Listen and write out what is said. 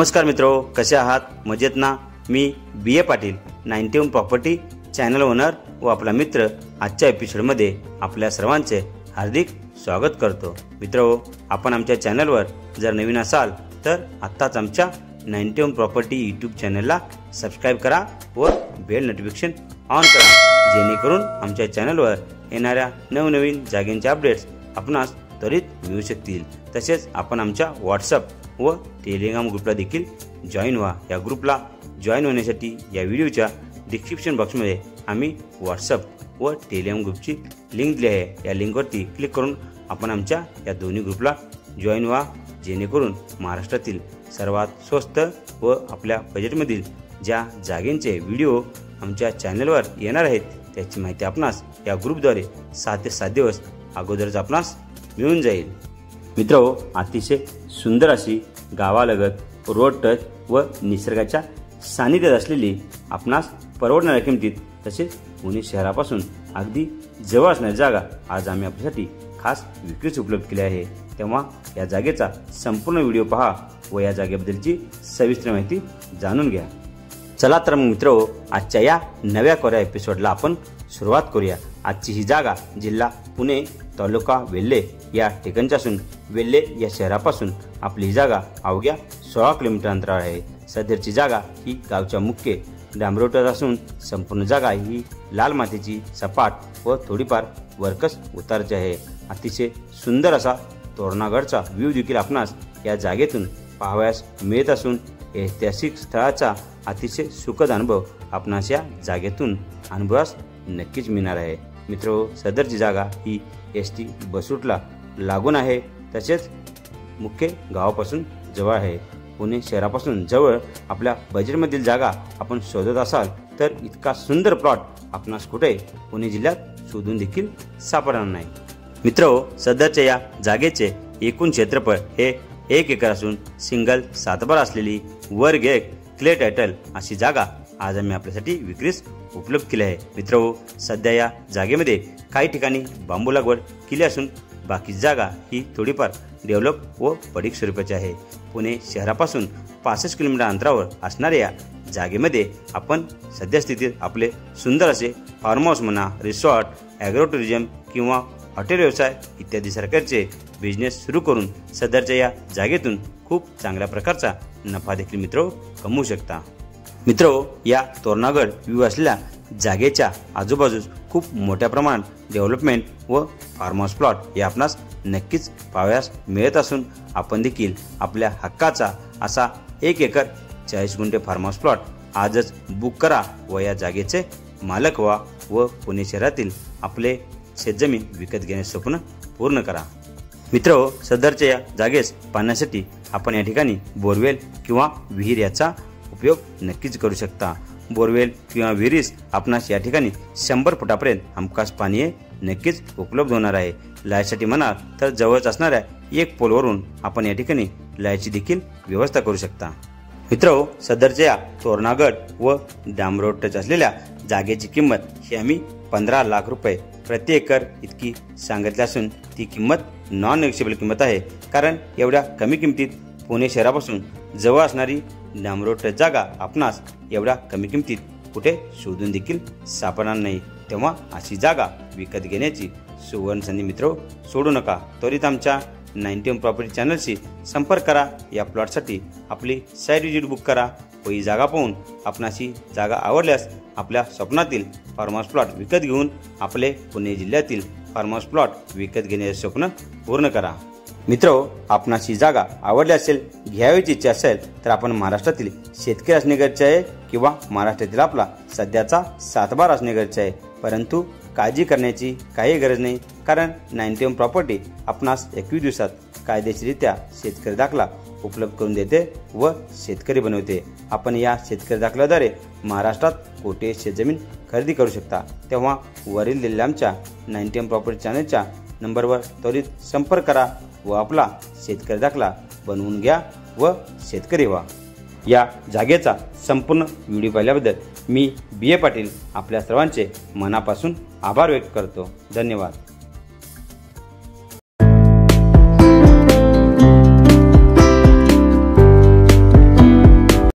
नमस्कार मित्रो, कसे आहात? मजेत ना? मी BA. Patil 91 property channel owner व आपला मित्र आजच्या एपिसोडमध्ये आपल्या सर्वांचे हार्दिक स्वागत करतो। मित्रो, आपण आमच्या चॅनलवर जर नवीन असाल तर आत्ताच आमच्या 91 प्रॉपर्टी यूट्यूब चॅनलला सबस्क्राईब करा व बेल नोटिफिकेशन ऑन करा, जेणेकरून आमच्या चॅनलवर येणाऱ्या नवनवीन जागेंचे अपडेट्स आपणास त्वरित मिळू शकतील। तसेच आपण आमच्या व्हॉट्सअप व टेलिग्राम ग्रुपला देखील जॉईन व्हा। या ग्रुपला जॉईन होण्यासाठी या व्हिडिओच्या डिस्क्रिप्शन बॉक्समध्ये आम्ही व्हॉट्सअप व टेलिग्राम ग्रुपची लिंक दिली आहे। या लिंकवरती क्लिक करून आपण आमच्या या दोन्ही ग्रुपला जॉईन व्हा, जेणेकरून महाराष्ट्रातील सर्वात स्वस्त व आपल्या बजेटमधील ज्या जागेंचे व्हिडिओ आमच्या चॅनलवर येणार आहेत त्याची माहिती आपणास या ग्रुपद्वारे 7 ते 7 दिवस अगोदरच आपणास मिळून जाईल। मित्रो, अतिशय सुंदर अशी गावालगत रोड टच व निसर्गाच्या सानिध्यात असलेली आपणास परवडणाऱ्या किमतीत तसेच पुणे शहरापासून अगदी जवळ असणारी जागा आज आम्ही आपल्यासाठी खास विक्रीस उपलब्ध केली आहे। तेव्हा या जागेचा संपूर्ण व्हिडिओ पहा व या जागेबद्दलची सविस्तर माहिती जाणून घ्या। चला तर मग मित्रो, आजच्या या नव्या कोऱ्या एपिसोडला आपण सुरुवात करूया। आजची ही जागा जिल्हा पुणे, तालुका वेल्हे या ठिकाणची असून वेल्हे या शहरापासून आपली ही जागा अवघ्या 16 किलोमीटर अंतरावर आहे। सदरची जागा ही गावच्या मुख्य डांबरोटर असून संपूर्ण जागा ही लाल मातीची सपाट व थोडीफार वरकस उतारची आहे। अतिशय सुंदर असा तोरणागडचा व्ह्यू देखील आपणास या जागेतून पाहावयास मिळत असून ऐतिहासिक स्थळाचा अतिशय सुखद अनुभव आपणास या जागेतून अनुभवास नक्कीच मिळणार आहे। मित्रो, सदरची जागा ही एसटी बसरूटला लागून आहे, तसेच मुख्य गावापासून जवळ आहे। पुणे शहरापासून जवळ आपल्या बजेटमधील जागा आपण शोधत असाल तर इतका सुंदर प्लॉट आपणास कुठे पुणे जिल्ह्यात शोधून देखील सापडणार नाही। मित्रो, सदरच्या या जागेचे एकूण क्षेत्रफळ हे 1 एकर असून सिंगल सातबार असलेली वर्ग 1 क्ले टायटल अशी जागा आज आम्ही आपल्यासाठी विक्रीस उपलब्ध केली आहे। मित्रो, सध्या या जागेमध्ये काही ठिकाणी बांबू लागवड केली असून बाकी जागा ही थोडीफार डेव्हलप व पडीक स्वरूपाची आहे। पुणे शहरापासून 65 किलोमीटर अंतरावर असणाऱ्या या जागेमध्ये आपण सध्या स्थितीत आपले सुंदर असे फार्म हाऊस म्हणा, रिसॉर्ट, ॲग्रो टुरिझम किंवा हॉटेल व्यवसाय इत्यादी सरकारचे बिझनेस सुरू करून सदरच्या या जागेतून खूप चांगल्या प्रकारचा नफा देखील मित्रो कमवू शकता। मित्रो, या तोरणागड व्ह्यू असलेल्या जागेच्या आजूबाजूस खूप मोठ्या प्रमाणात डेव्हलपमेंट व फार्म हाऊस प्लॉट हे आपणास नक्कीच पाहावयास मिळत असून आपण देखील आपल्या हक्काचा असा 1 एकर 40 गुंठे फार्म हाऊस प्लॉट आजच बुक करा व या जागेचे मालक व्हा व पुणे शहरातील आपले शेतजमीन विकत घेण्याचे स्वप्न पूर्ण करा। मित्रो, सदरच्या या जागेस पाहण्यासाठी आपण या ठिकाणी बोरवेल किंवा विहीर याचा उपयोग नक्कीच करू शकता। बोरवेल किंवा विहिरीस आपणास या ठिकाणी 100 फुटापर्यंत हमखास पाणी नक्कीच उपलब्ध होणार आहे। लाईटसाठी म्हणाल तर जवळच असणाऱ्या 1 पोलवरून आपण या ठिकाणी लाईटची देखील व्यवस्था करू शकता। मित्रो, सदरच्या तोरणागड व डांबरोड टच असलेल्या जागेची किंमत ही आम्ही 15 लाख रुपये प्रति एकर इतकी सांगितली असून ती किंमत नॉन नेगोशिएबल किंमत आहे, कारण एवढ्या कमी किमतीत पुणे शहरापासून जवळ असणारी डांबरोड टच जागा आपणास एवढ्या कमी किमतीत कुठे शोधून देखील सापडणार नाही। तेव्हा अशी जागा विकत घेण्याची सुवर्ण संधी मित्रो सोडू नका। त्वरित आमच्या 91 प्रॉपर्टी चॅनलशी संपर्क करा। या प्लॉटसाठी आपली साईट विजिट बुक करा व ही जागा पाहून आपणास ही जागा आवडल्यास आपल्या स्वप्नातील फार्म हाऊस प्लॉट विकत घेऊन आपले पुणे जिल्ह्यातील फार्म हाऊस प्लॉट विकत घेण्याचे स्वप्न पूर्ण करा। मित्रो, आपणास ही जागा आवडली असेल, घ्यावयाची इच्छा असेल तर आपण महाराष्ट्रातील शेतकरी असणे गरजेचे आहे किंवा महाराष्ट्रातील आपला सध्याचा सातबार असणे गरजेचे आहे, परंतु काळजी करण्याची काही गरज नाही, कारण 91 प्रॉपर्टी आपणास 21 दिवसात कायदेशीररित्या शेतकरी दाखला उपलब्ध करून देते व शेतकरी बनवते। आपण या शेतकरी दाखल्याद्वारे महाराष्ट्रात कोठे शेतजमीन खरेदी करू शकता। तेव्हा वरील दिलेल्या आमच्या 91 प्रॉपर्टी चॅनलच्या नंबरवर त्वरित संपर्क करा व आपला शेतकरी दाखला बनवून घ्या व शेतकरी व्हा। या जागेचा संपूर्ण व्हिडिओ पाहिल्याबद्दल मी बी.ए. पाटील आपल्या सर्वांचे मनापासून आभार व्यक्त करतो। धन्यवाद।